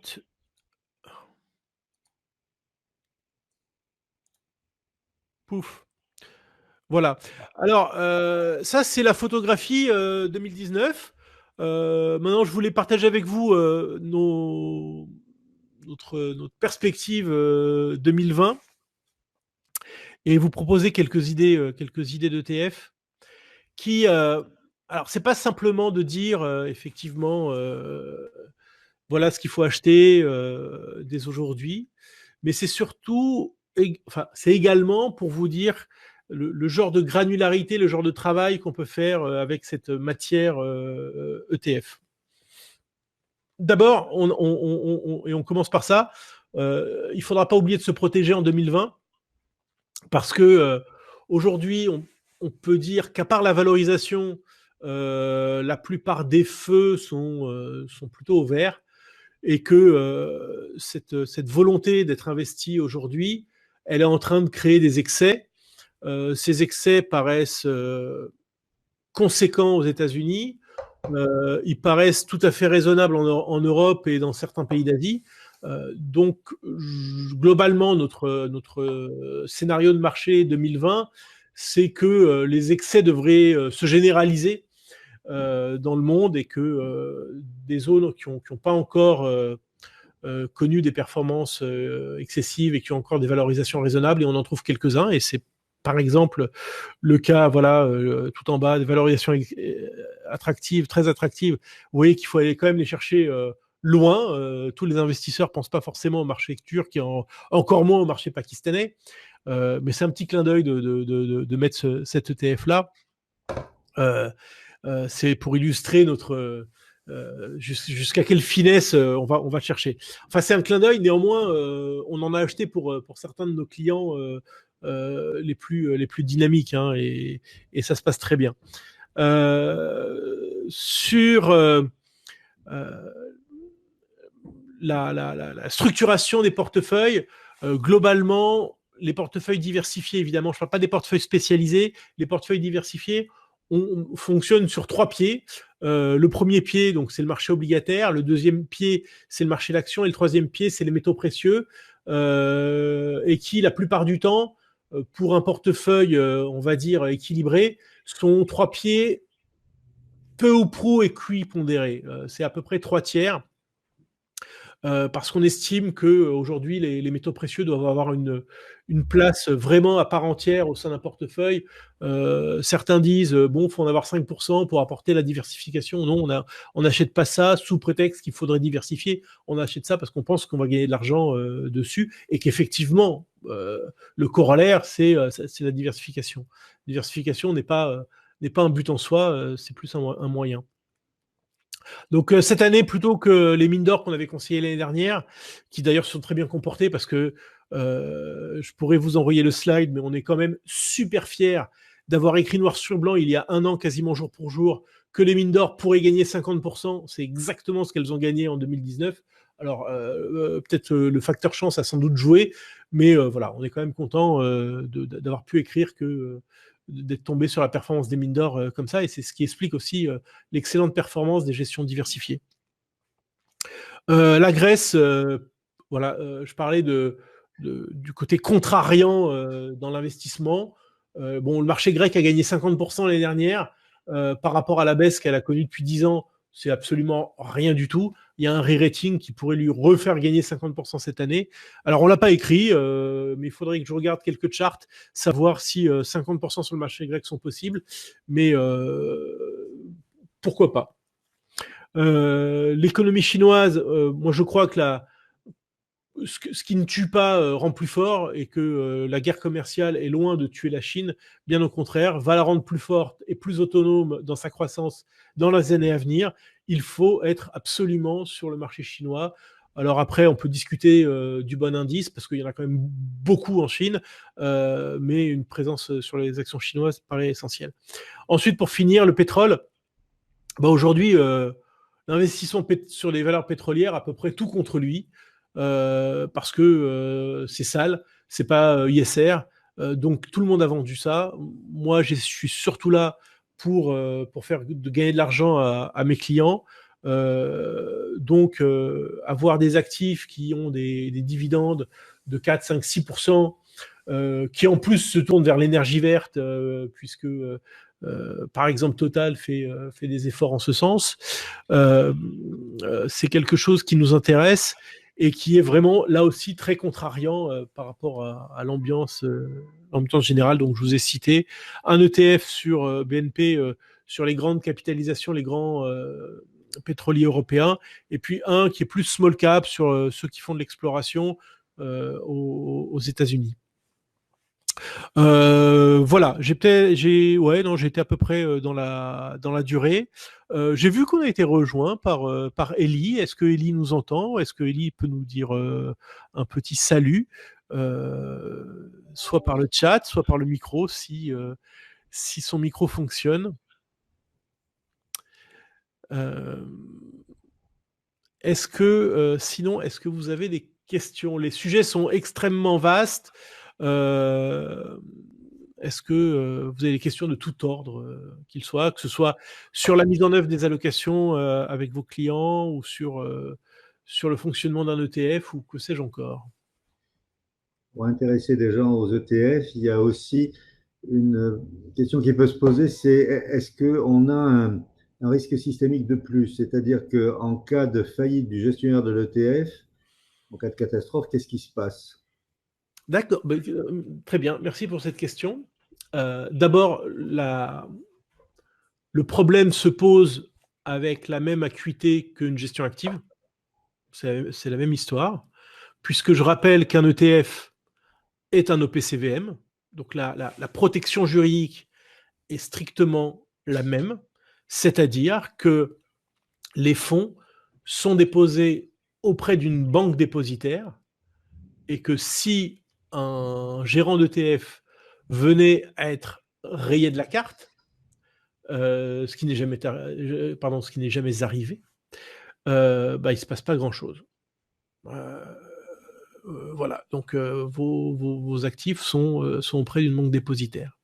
Pouf. Voilà. Alors, ça, c'est la photographie 2019. Maintenant, je voulais partager avec vous notre perspective 2020 et vous proposer quelques idées d'ETF qui, alors, c'est pas simplement de dire effectivement, voilà ce qu'il faut acheter dès aujourd'hui, mais c'est surtout, enfin, c'est également pour vous dire le genre de granularité, le genre de travail qu'on peut faire avec cette matière ETF. D'abord, et on commence par ça, il ne faudra pas oublier de se protéger en 2020 parce que aujourd'hui, on peut dire qu'à part la valorisation, la plupart des feux sont plutôt au vert et que cette volonté d'être investi aujourd'hui, elle est en train de créer des excès. Ces excès paraissent conséquents aux États-Unis. Ils paraissent tout à fait raisonnables en Europe et dans certains pays d'Asie. Donc, globalement, notre scénario de marché 2020, c'est que les excès devraient se généraliser dans le monde et que des zones qui n'ont pas encore connu des performances excessives et qui ont encore des valorisations raisonnables, et on en trouve quelques-uns, et c'est par exemple le cas, voilà, tout en bas, des valorisations attractives, très attractives. Vous voyez qu'il faut aller quand même les chercher loin. Tous les investisseurs pensent pas forcément au marché turc et encore moins au marché pakistanais. Mais c'est un petit clin d'œil de mettre cet ETF-là. C'est pour illustrer notre jusqu'à quelle finesse on va chercher. Enfin, c'est un clin d'œil. Néanmoins, on en a acheté pour certains de nos clients les plus dynamiques, hein, et ça se passe très bien. Sur la structuration des portefeuilles, globalement, les portefeuilles diversifiés, évidemment, je ne parle pas des portefeuilles spécialisés, les portefeuilles diversifiés fonctionnent sur 3 pieds. Le premier pied, donc, c'est le marché obligataire. Le deuxième pied, c'est le marché d'action. Et le troisième pied, c'est les métaux précieux. Et qui, la plupart du temps, pour un portefeuille, on va dire, équilibré, sont 3 pieds peu ou prou équipondérés. C'est à peu près 3 tiers. Parce qu'on estime qu'aujourd'hui, les métaux précieux doivent avoir une place vraiment à part entière au sein d'un portefeuille. Certains disent, bon, il faut en avoir 5% pour apporter la diversification. Non, on n'achète pas ça sous prétexte qu'il faudrait diversifier. On achète ça parce qu'on pense qu'on va gagner de l'argent dessus et qu'effectivement, le corollaire, c'est la diversification. La diversification n'est pas un but en soi, c'est plus un moyen. Donc cette année, plutôt que les mines d'or qu'on avait conseillées l'année dernière, qui d'ailleurs se sont très bien comportées parce que je pourrais vous envoyer le slide, mais on est quand même super fiers d'avoir écrit noir sur blanc il y a un an, quasiment jour pour jour, que les mines d'or pourraient gagner 50%. C'est exactement ce qu'elles ont gagné en 2019. Alors peut-être le facteur chance a sans doute joué, mais voilà, on est quand même content d'avoir pu écrire que d'être tombé sur la performance des mines d'or comme ça, et c'est ce qui explique aussi l'excellente performance des gestions diversifiées. La Grèce, voilà, je parlais du côté contrariant dans l'investissement. Bon, le marché grec a gagné 50% l'année dernière. Par rapport à la baisse qu'elle a connue depuis 10 ans, c'est absolument rien du tout. Il y a un re-rating qui pourrait lui refaire gagner 50% cette année. Alors, on ne l'a pas écrit, mais il faudrait que je regarde quelques charts, savoir si 50% sur le marché grec sont possibles. Mais pourquoi pas. L'économie chinoise, moi je crois que ce qui ne tue pas rend plus fort, et que la guerre commerciale est loin de tuer la Chine, bien au contraire, va la rendre plus forte et plus autonome dans sa croissance dans les années à venir. Il faut être absolument sur le marché chinois. Alors après, on peut discuter du bon indice, parce qu'il y en a quand même beaucoup en Chine, mais une présence sur les actions chinoises paraît essentielle. Ensuite, pour finir, le pétrole. Bah aujourd'hui, l'investissement sur les valeurs pétrolières, à peu près tout contre lui, parce que c'est sale, c'est pas ISR, donc tout le monde a vendu ça. Moi, je suis surtout là pour faire gagner de l'argent à mes clients. Donc, avoir des actifs qui ont des dividendes de 4, 5, 6%, qui en plus se tournent vers l'énergie verte, puisque par exemple Total fait des efforts en ce sens. C'est quelque chose qui nous intéresse et qui est vraiment là aussi très contrariant par rapport à l'ambiance générale. Donc je vous ai cité un ETF sur BNP, sur les grandes capitalisations, les grands pétroliers européens, et puis un qui est plus small cap sur ceux qui font de l'exploration aux États-Unis. Voilà, j'ai été à peu près dans la durée. J'ai vu qu'on a été rejoint par Ellie. Est-ce que Ellie nous entend? Est-ce que Ellie peut nous dire un petit salut, soit par le chat, soit par le micro, si son micro fonctionne. Sinon, est-ce que vous avez des questions? Les sujets sont extrêmement vastes. Est-ce que vous avez des questions de tout ordre qu'il soit, que ce soit sur la mise en œuvre des allocations avec vos clients, ou sur le fonctionnement d'un ETF, ou que sais-je encore? Pour intéresser des gens aux ETF, il y a aussi une question qui peut se poser, c'est est-ce qu'on a un risque systémique de plus? C'est-à-dire qu'en cas de faillite du gestionnaire de l'ETF, en cas de catastrophe, qu'est-ce qui se passe? D'accord, très bien, merci pour cette question. D'abord, le problème se pose avec la même acuité qu'une gestion active. C'est la même histoire, puisque je rappelle qu'un ETF est un OPCVM, donc la protection juridique est strictement la même, c'est-à-dire que les fonds sont déposés auprès d'une banque dépositaire, et que si un gérant d'ETF venait à être rayé de la carte, ce qui n'est jamais arrivé, il ne se passe pas grand-chose. Voilà, donc vos actifs sont auprès d'une banque dépositaire.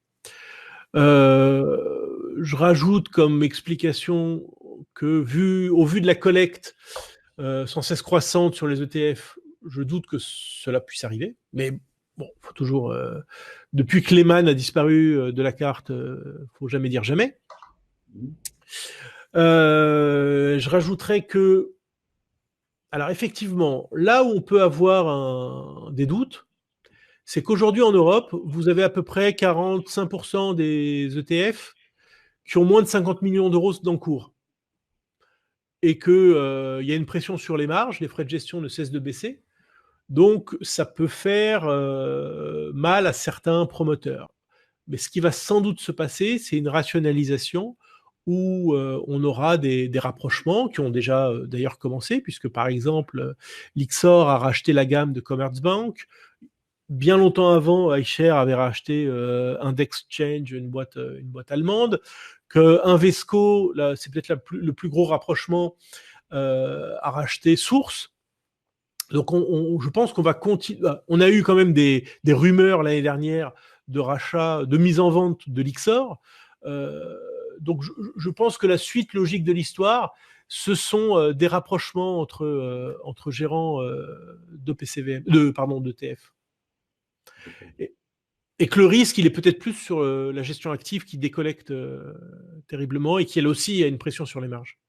Je rajoute comme explication que au vu de la collecte sans cesse croissante sur les ETF, je doute que cela puisse arriver, mais bon, faut toujours. Depuis que Lehman a disparu de la carte, faut jamais dire jamais. Je rajouterais que, alors effectivement, là où on peut avoir des doutes, c'est qu'aujourd'hui en Europe, vous avez à peu près 45% des ETF qui ont moins de 50 millions d'euros d'encours, et qu'il y a une pression sur les marges, les frais de gestion ne cessent de baisser, donc ça peut faire mal à certains promoteurs. Mais ce qui va sans doute se passer, c'est une rationalisation où on aura des rapprochements qui ont déjà d'ailleurs commencé, puisque par exemple, Lyxor a racheté la gamme de Commerzbank. Bien longtemps avant, iShares avait racheté Indexchange, une boîte allemande, que Invesco, là, c'est peut-être le plus gros rapprochement, a racheté Source. Donc je pense qu'on va continuer. On a eu quand même des rumeurs l'année dernière de rachat, de mise en vente de Lyxor. Donc je pense que la suite logique de l'histoire, ce sont des rapprochements entre gérants d'EPCVM, d'ETF. Et que le risque, il est peut-être plus sur la gestion active qui décollecte terriblement, et qui, elle aussi, a une pression sur les marges.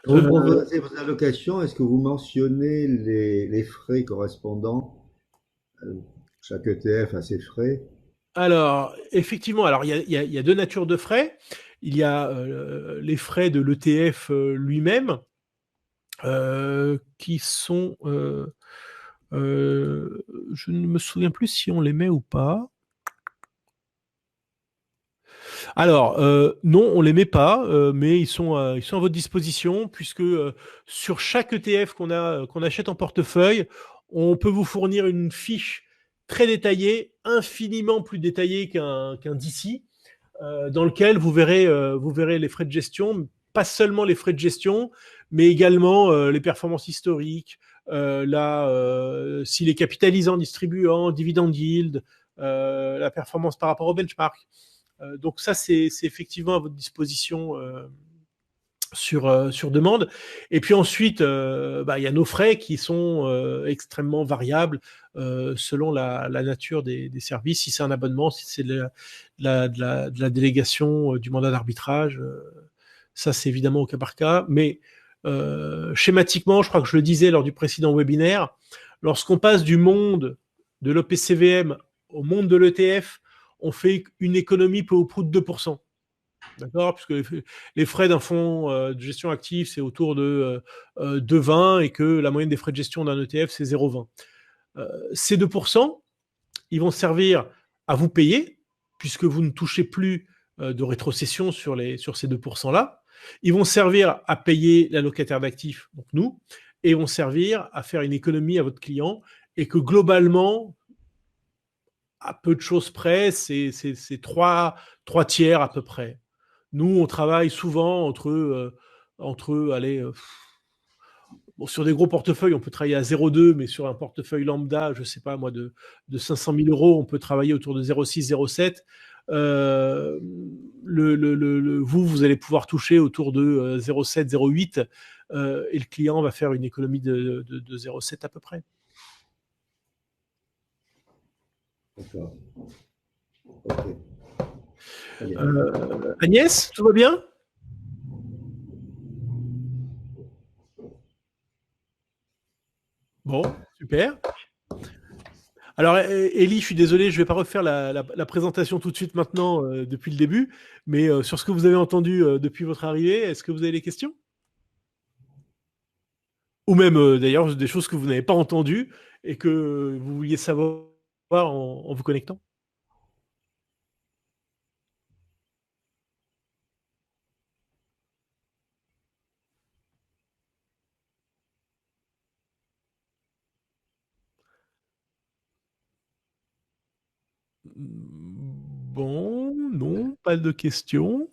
Quand vous proposez vos allocations, est-ce que vous mentionnez les frais correspondants? Chaque ETF a ses frais. Alors, effectivement, il y a deux natures de frais. Il y a les frais de l'ETF lui-même, qui sont... je ne me souviens plus si on les met ou pas. Alors, non, on les met pas, mais ils sont à votre disposition, puisque sur chaque ETF qu'on achète en portefeuille, on peut vous fournir une fiche très détaillée, infiniment plus détaillée qu'un DC, dans lequel vous verrez les frais de gestion, pas seulement les frais de gestion, mais également les performances historiques, s'il est capitalisant, distribuant, dividend yield, la performance par rapport au benchmark. Donc ça, c'est effectivement à votre disposition sur demande. Et puis ensuite, il y a nos frais qui sont extrêmement variables selon la nature des services. Si c'est un abonnement, si c'est de la délégation du mandat d'arbitrage, ça c'est évidemment au cas par cas. Mais schématiquement, je crois que je le disais lors du précédent webinaire, lorsqu'on passe du monde de l'OPCVM au monde de l'ETF, on fait une économie peu ou prou de 2%. D'accord, puisque les frais d'un fonds de gestion active, c'est autour de 2,20 et que la moyenne des frais de gestion d'un ETF, c'est 0,20. Ces 2%, ils vont servir à vous payer, puisque vous ne touchez plus de rétrocession sur ces 2%-là. Ils vont servir à payer l'allocataire d'actifs, donc nous, et vont servir à faire une économie à votre client, et que globalement, à peu de choses près, c'est trois tiers à peu près. Nous, on travaille souvent allez, bon, sur des gros portefeuilles, on peut travailler à 0,2, mais sur un portefeuille lambda, je sais pas moi, de 500 000 euros, on peut travailler autour de 0,6, 0,7. Vous allez pouvoir toucher autour de 0,7, 0,8, et le client va faire une économie de 0,7 à peu près. D'accord. Ok. Agnès, tout va bien? Bon, super. Alors, Elie, je suis désolé, je ne vais pas refaire la présentation tout de suite maintenant, depuis le début, mais sur ce que vous avez entendu depuis votre arrivée, est-ce que vous avez des questions? Ou même, d'ailleurs, des choses que vous n'avez pas entendues et que vous vouliez savoir en vous connectant? Bon, non, pas de questions.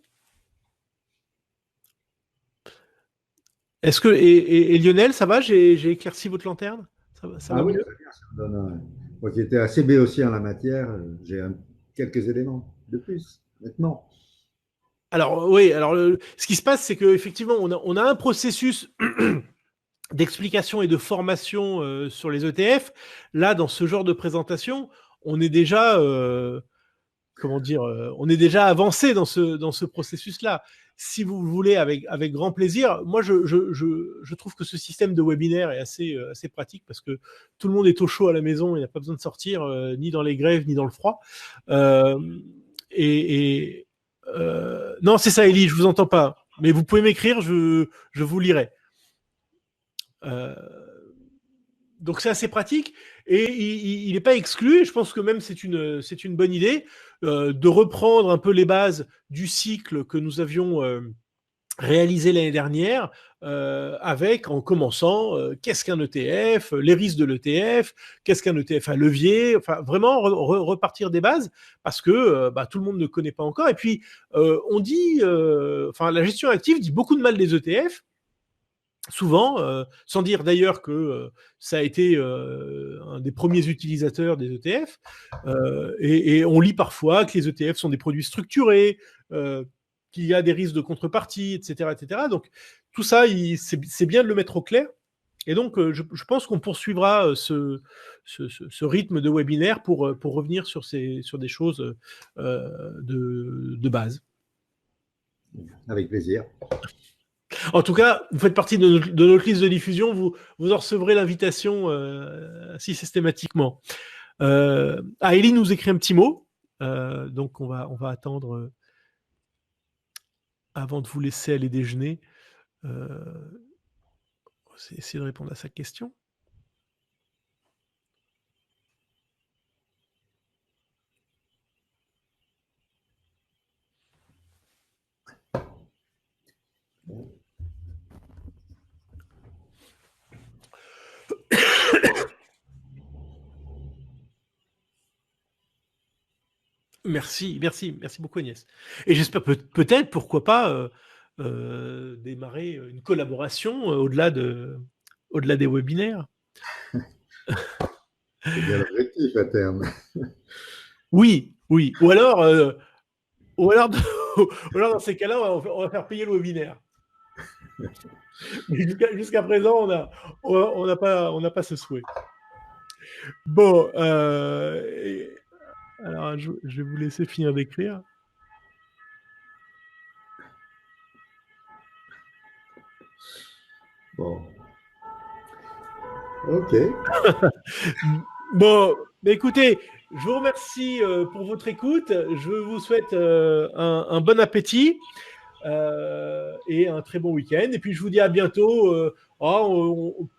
Est-ce que et Lionel, ça va? J'ai éclairci votre lanterne? Ça va Ah oui, mieux? très bien. Ça me donne moi qui étais assez béotien en la matière, j'ai quelques éléments de plus maintenant. Alors oui, alors ce qui se passe, c'est qu'effectivement, on a un processus d'explication et de formation sur les ETF. Là, dans ce genre de présentation, on est déjà, comment dire, on est déjà avancé dans ce processus-là. Si vous voulez, avec grand plaisir, moi, je trouve que ce système de webinaire est assez pratique parce que tout le monde est au chaud à la maison, il n'a pas besoin de sortir, ni dans les grèves, ni dans le froid. Euh, et non, c'est ça, Élie, je vous entends pas. Mais vous pouvez m'écrire, je vous lirai. Euh, donc c'est assez pratique et il n'est pas exclu. Et je pense que même c'est une bonne idée de reprendre un peu les bases du cycle que nous avions réalisé l'année dernière, en commençant qu'est-ce qu'un ETF, les risques de l'ETF, qu'est-ce qu'un ETF à levier, enfin vraiment repartir des bases parce que tout le monde ne connaît pas encore. Et puis on dit, la gestion active dit beaucoup de mal des ETF. Souvent, sans dire d'ailleurs que ça a été un des premiers utilisateurs des ETF, et on lit parfois que les ETF sont des produits structurés, qu'il y a des risques de contrepartie, etc., etc. Donc tout ça, c'est bien de le mettre au clair. Et donc, je pense qu'on poursuivra ce rythme de webinaire pour revenir sur des choses de base. Avec plaisir. En tout cas, vous faites partie de notre liste de diffusion, vous en recevrez l'invitation si systématiquement. Ellie nous écrit un petit mot, donc on va attendre avant de vous laisser aller déjeuner. va essayer de répondre à sa question. Merci beaucoup Agnès. Et j'espère peut-être, pourquoi pas, démarrer une collaboration au-delà des webinaires. C'est bien l'objectif à terme. Oui. Ou alors, ou alors dans ces cas-là, on va faire payer le webinaire. Mais jusqu'à présent, on n'a pas ce souhait. Bon, alors je vais vous laisser finir d'écrire. Bon. Ok. Bon, écoutez, je vous remercie pour votre écoute. Je vous souhaite un bon appétit et un très bon week-end. Et puis je vous dis à bientôt.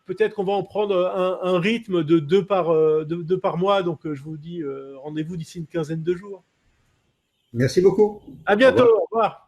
Peut-être qu'on va en prendre un rythme de deux par mois. Donc je vous dis rendez-vous d'ici une quinzaine de jours. Merci beaucoup. À Au bientôt. revoir. Au revoir.